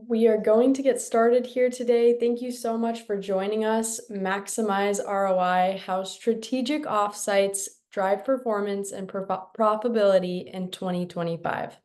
We are going to get started here today. Thank you so much for joining us. Maximize ROI, how strategic offsites drive performance and profitability in 2025.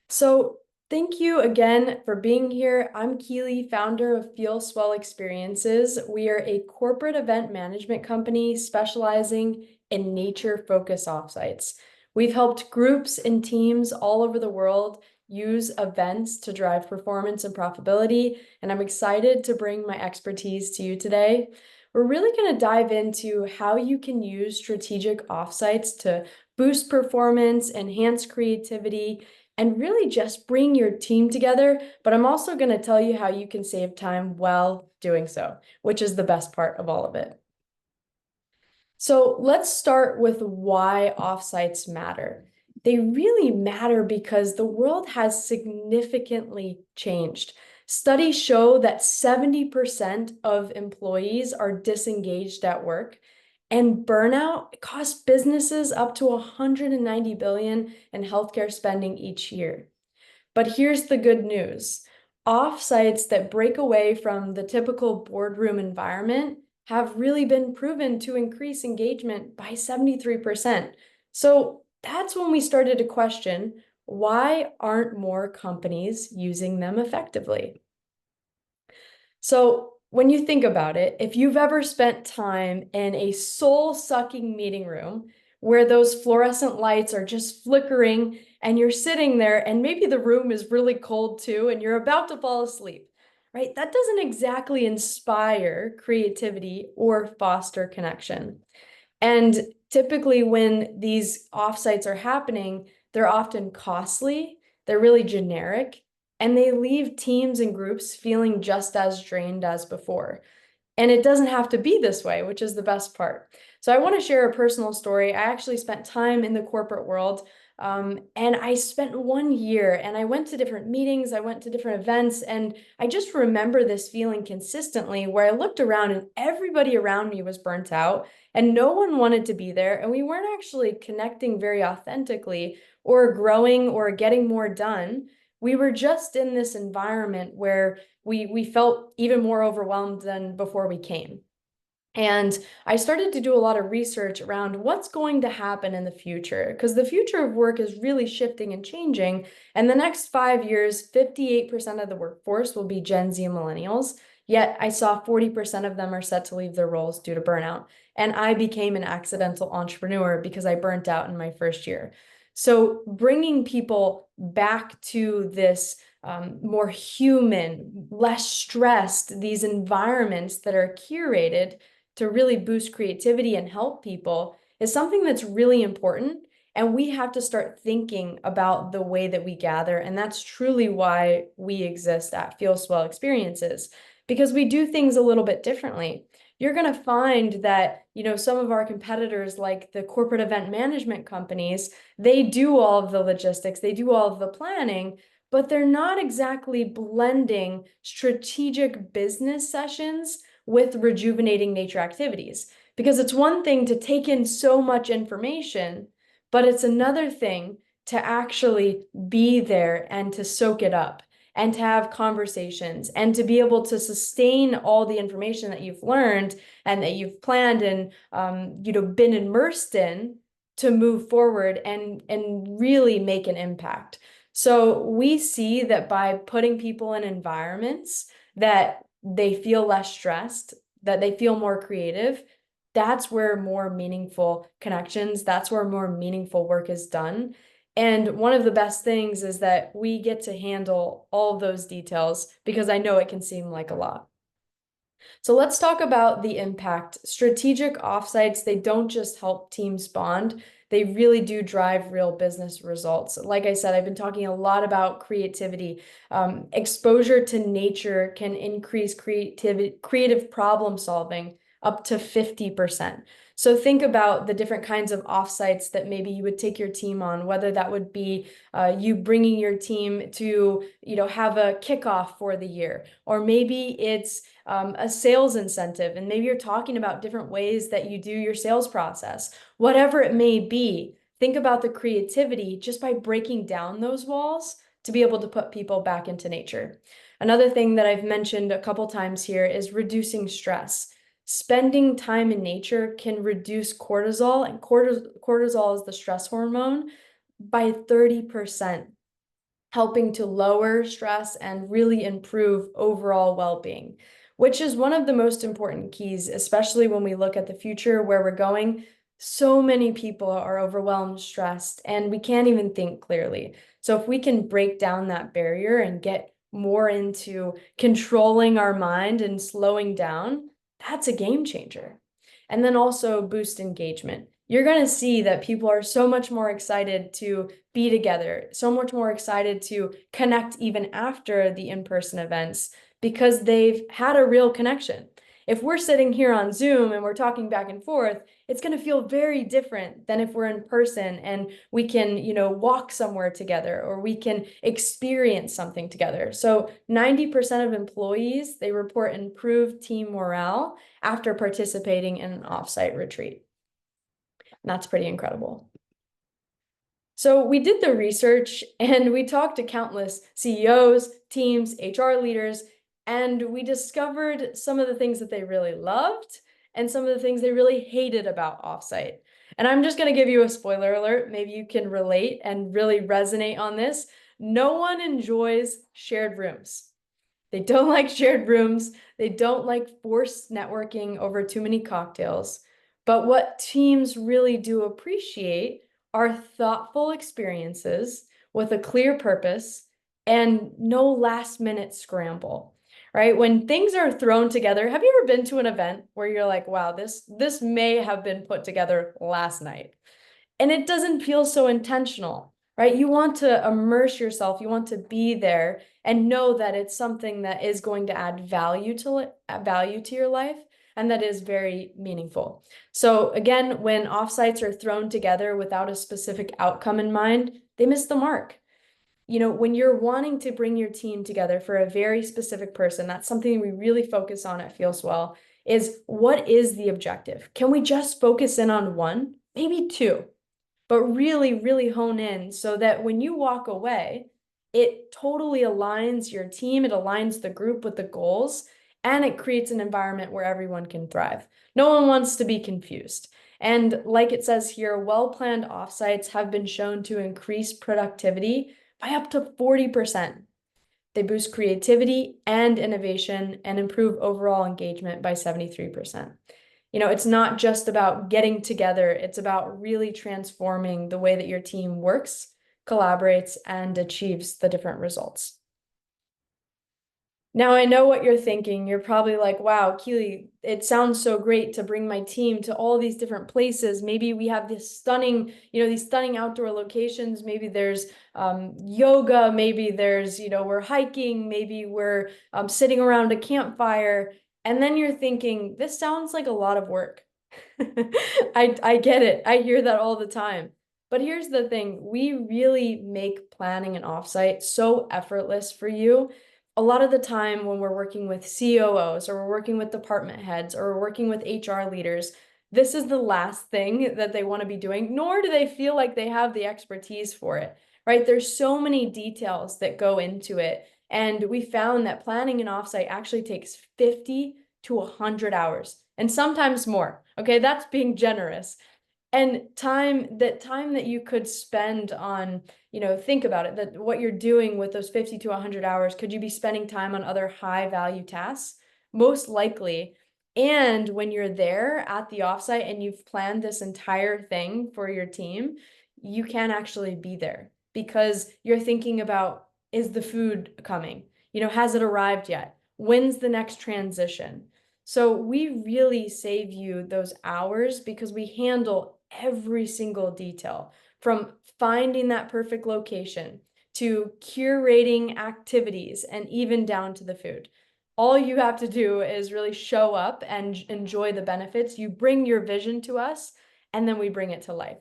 So thank you again for being here. I'm Keely, founder of Feel Swell Experiences. We are a corporate event management company specializing in nature-focused offsites. We've helped groups and teams all over the world use events to drive performance and profitability, and I'm excited to bring my expertise to you today. We're really going to dive into how you can use strategic offsites to boost performance, enhance creativity, and really just bring your team together. But I'm also going to tell you how you can save time while doing so, which is the best part of all of it. So let's start with why offsites matter. They really matter because the world has significantly changed. Studies show that 70% of employees are disengaged at work, and burnout costs businesses up to 190 billion in healthcare spending each year. But here's the good news. Offsites that break away from the typical boardroom environment have really been proven to increase engagement by 73%. So that's when we started to question, why aren't more companies using them effectively? So when you think about it, if you've ever spent time in a soul-sucking meeting room where those fluorescent lights are just flickering and you're sitting there and maybe the room is really cold too and you're about to fall asleep, right? That doesn't exactly inspire creativity or foster connection. And typically when these offsites are happening, they're often costly, they're really generic, and they leave teams and groups feeling just as drained as before. And it doesn't have to be this way, which is the best part. So I want to share a personal story. I actually spent time in the corporate world, and I spent 1 year and I went to different meetings, I went to different events, and I just remember this feeling consistently where I looked around and everybody around me was burnt out and no one wanted to be there. And we weren't actually connecting very authentically or growing or getting more done. We were just in this environment where we felt even more overwhelmed than before we came. And I started to do a lot of research around what's going to happen in the future, because the future of work is really shifting and changing. And the next 5 years, 58% of the workforce will be Gen Z and millennials. Yet I saw 40% of them are set to leave their roles due to burnout. And I became an accidental entrepreneur because I burnt out in my first year. So bringing people back to this more human, less stressed, these environments that are curated to really boost creativity and help people is something that's really important. And we have to start thinking about the way that we gather. And that's truly why we exist at Feel Swell Experiences, because we do things a little bit differently. You're going to find that, some of our competitors, like the corporate event management companies, they do all of the logistics, they do all of the planning, but they're not exactly blending strategic business sessions with rejuvenating nature activities. Because it's one thing to take in so much information, but it's another thing to actually be there and to soak it up and to have conversations and to be able to sustain all the information that you've learned and that you've planned and been immersed in to move forward and really make an impact. So we see that by putting people in environments that they feel less stressed, that they feel more creative, that's where more meaningful connections, that's where more meaningful work is done. And one of the best things is that we get to handle all of those details because I know it can seem like a lot. So let's talk about the impact. Strategic offsites, they don't just help teams bond, they really do drive real business results. Like I said, I've been talking a lot about creativity. Exposure to nature can increase creative problem solving up to 50%. So think about the different kinds of offsites that maybe you would take your team on, whether that would be you bringing your team to, have a kickoff for the year, or maybe it's a sales incentive, and maybe you're talking about different ways that you do your sales process. Whatever it may be, think about the creativity just by breaking down those walls. to be able to put people back into nature. Another thing that I've mentioned a couple times here is reducing stress. Spending time in nature can reduce cortisol, and cortisol is the stress hormone, by 30%, helping to lower stress and really improve overall well-being, which is one of the most important keys, especially when we look at the future where we're going. So many people are overwhelmed, stressed, and we can't even think clearly. So if we can break down that barrier and get more into controlling our mind and slowing down, that's a game changer. And then also boost engagement. You're going to see that people are so much more excited to be together, so much more excited to connect even after the in-person events because they've had a real connection. If we're sitting here on Zoom and we're talking back and forth, it's going to feel very different than if we're in person and we can, walk somewhere together or we can experience something together. So 90% of employees, they report improved team morale after participating in an offsite retreat. And that's pretty incredible. So we did the research and we talked to countless CEOs, teams, HR leaders, and we discovered some of the things that they really loved and some of the things they really hated about offsite. And I'm just going to give you a spoiler alert. Maybe you can relate and really resonate on this. No one enjoys shared rooms. They don't like shared rooms. They don't like forced networking over too many cocktails. But what teams really do appreciate are thoughtful experiences with a clear purpose and no last minute scramble, right? When things are thrown together, have you ever been to an event where you're like, wow, this may have been put together last night? And it doesn't feel so intentional, right? You want to immerse yourself, you want to be there and know that it's something that is going to add value to your life and that is very meaningful. So again, when offsites are thrown together without a specific outcome in mind, they miss the mark. When you're wanting to bring your team together for a very specific person, that's something we really focus on at Feels Well, is what is the objective? Can we just focus in on one, maybe two? But really, really hone in so that when you walk away, it totally aligns your team, it aligns the group with the goals, and it creates an environment where everyone can thrive. No one wants to be confused. And like it says here, well-planned offsites have been shown to increase productivity by up to 40%. They boost creativity and innovation and improve overall engagement by 73%. It's not just about getting together, it's about really transforming the way that your team works, collaborates, and achieves the different results. Now, I know what you're thinking. You're probably like, wow, Keely, it sounds so great to bring my team to all these different places. Maybe we have these stunning outdoor locations. Maybe there's yoga. Maybe there's, we're hiking. Maybe we're sitting around a campfire. And then you're thinking, this sounds like a lot of work. I get it. I hear that all the time. But here's the thing. We really make planning an offsite so effortless for you. A lot of the time when we're working with COOs or we're working with department heads or we're working with HR leaders, this is the last thing that they want to be doing, nor do they feel like they have the expertise for it, right? There's so many details that go into it. And we found that planning an offsite actually takes 50 to 100 hours and sometimes more. Okay, that's being generous. And time that you could spend on, think about it, that what you're doing with those 50 to 100 hours, could you be spending time on other high value tasks? Most likely. And when you're there at the offsite and you've planned this entire thing for your team, you can actually be there because you're thinking about, is the food coming? Has it arrived yet? When's the next transition? So we really save you those hours because we handle every single detail, from finding that perfect location to curating activities and even down to the food. All you have to do is really show up and enjoy the benefits. You bring your vision to us, and then we bring it to life.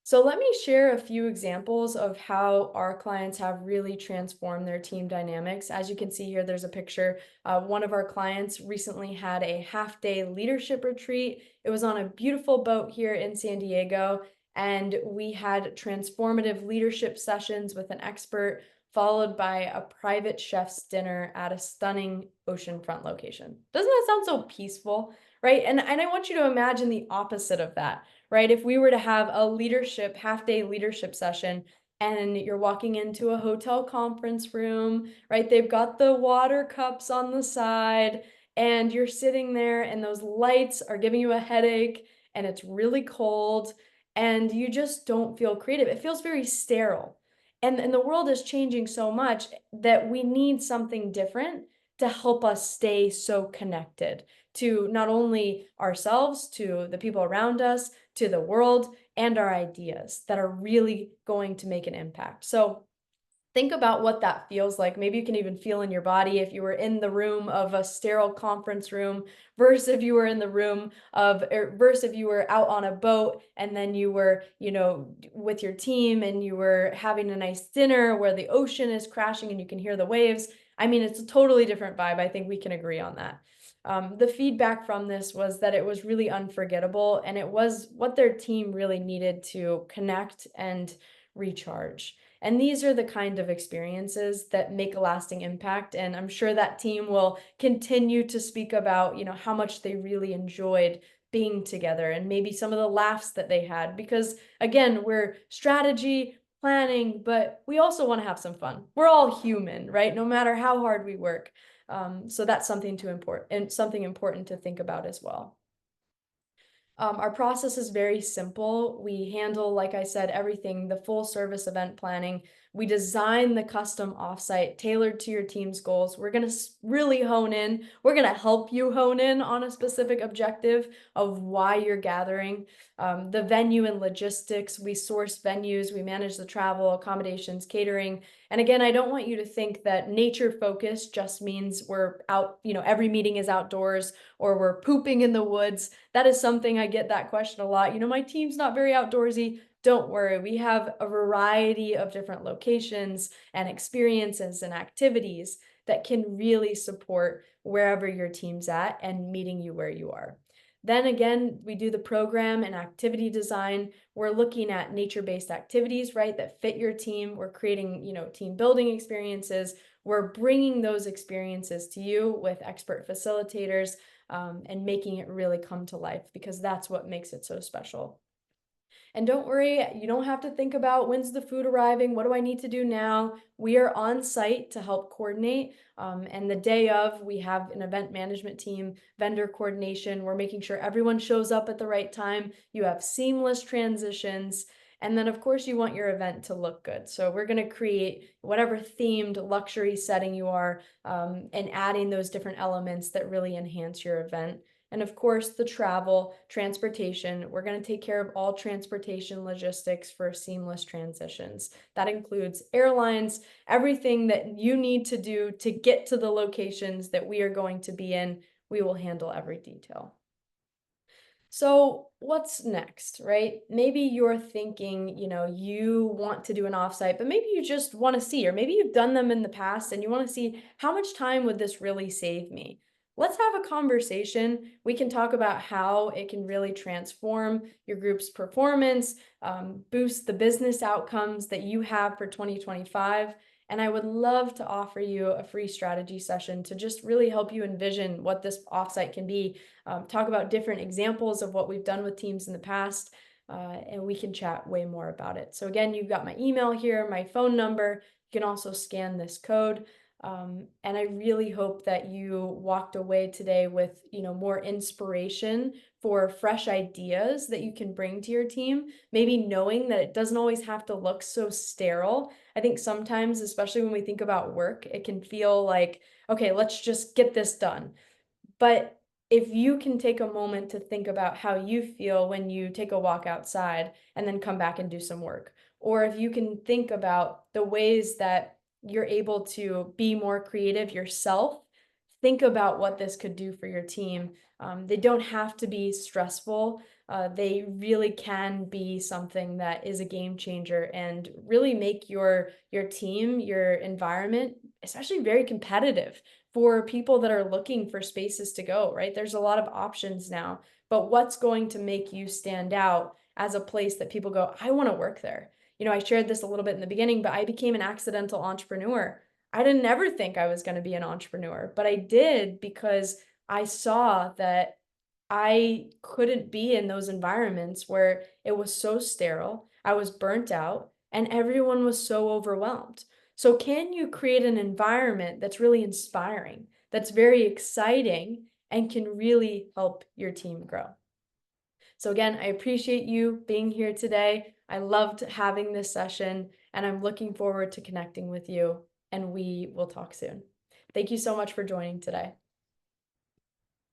So let me share a few examples of how our clients have really transformed their team dynamics. As you can see here, there's a picture. One of our clients recently had a half-day leadership retreat. It was on a beautiful boat here in San Diego. and we had transformative leadership sessions with an expert, followed by a private chef's dinner at a stunning oceanfront location. Doesn't that sound so peaceful, right? And I want you to imagine the opposite of that, right? If we were to have a leadership, half-day leadership session, and you're walking into a hotel conference room, right? They've got the water cups on the side, and you're sitting there, and those lights are giving you a headache, and it's really cold, and you just don't feel creative. It feels very sterile. And the world is changing so much that we need something different to help us stay so connected to not only ourselves, to the people around us, to the world, and our ideas that are really going to make an impact. So think about what that feels like. Maybe you can even feel in your body if you were in the room of a sterile conference room versus if you were in the room of, versus if you were out on a boat and then you were, with your team and you were having a nice dinner where the ocean is crashing and you can hear the waves. I mean, it's a totally different vibe. I think we can agree on that. The feedback from this was that it was really unforgettable, and it was what their team really needed to connect and recharge. And these are the kind of experiences that make a lasting impact. And I'm sure that team will continue to speak about, how much they really enjoyed being together and maybe some of the laughs that they had. Because again, we're strategy, planning, but we also want to have some fun. We're all human, right? No matter how hard we work. So that's something something important to think about as well. Our process is very simple. We handle, like I said, everything, the full service event planning. We design the custom offsite tailored to your team's goals. We're going to really hone in. We're going to help you hone in on a specific objective of why you're gathering. The venue and logistics, we source venues, we manage the travel, accommodations, catering. And again, I don't want you to think that nature focus just means we're out, every meeting is outdoors or we're pooping in the woods. That is something I get that question a lot. My team's not very outdoorsy. Don't worry, we have a variety of different locations and experiences and activities that can really support wherever your team's at and meeting you where you are. Then again, we do the program and activity design. We're looking at nature-based activities, right, that fit your team. We're creating, team building experiences. We're bringing those experiences to you with expert facilitators and making it really come to life, because that's what makes it so special. And don't worry, you don't have to think about when's the food arriving, what do I need to do now? We are on site to help coordinate. And the day of, we have an event management team, vendor coordination. We're making sure everyone shows up at the right time. You have seamless transitions. And then, of course, you want your event to look good. So we're going to create whatever themed luxury setting you are, and adding those different elements that really enhance your event. And of course, the travel, transportation, we're going to take care of all transportation logistics for seamless transitions. That includes airlines, everything that you need to do to get to the locations that we are going to be in. We will handle every detail. So what's next, right? Maybe you're thinking, you want to do an offsite, but maybe you just want to see, or maybe you've done them in the past and you want to see how much time would this really save me? Let's have a conversation. We can talk about how it can really transform your group's performance, boost the business outcomes that you have for 2025. And I would love to offer you a free strategy session to just really help you envision what this offsite can be, talk about different examples of what we've done with teams in the past, and we can chat way more about it. So again, you've got my email here, my phone number. You can also scan this code. And I really hope that you walked away today with, more inspiration for fresh ideas that you can bring to your team. Maybe knowing that it doesn't always have to look so sterile. I think sometimes, especially when we think about work, it can feel like, okay, let's just get this done. But if you can take a moment to think about how you feel when you take a walk outside and then come back and do some work, or if you can think about the ways that you're able to be more creative yourself, think about what this could do for your team. They don't have to be stressful. They really can be something that is a game changer and really make your team, your environment, especially very competitive for people that are looking for spaces to go, right? There's a lot of options now, but what's going to make you stand out as a place that people go, I want to work there. I shared this a little bit in the beginning, but I became an accidental entrepreneur. I didn't ever think I was going to be an entrepreneur, but I did because I saw that I couldn't be in those environments where it was so sterile, I was burnt out, and everyone was so overwhelmed. So, can you create an environment that's really inspiring, that's very exciting, and can really help your team grow? So, again, I appreciate you being here today. I loved having this session, and I'm looking forward to connecting with you, and we will talk soon. Thank you so much for joining today.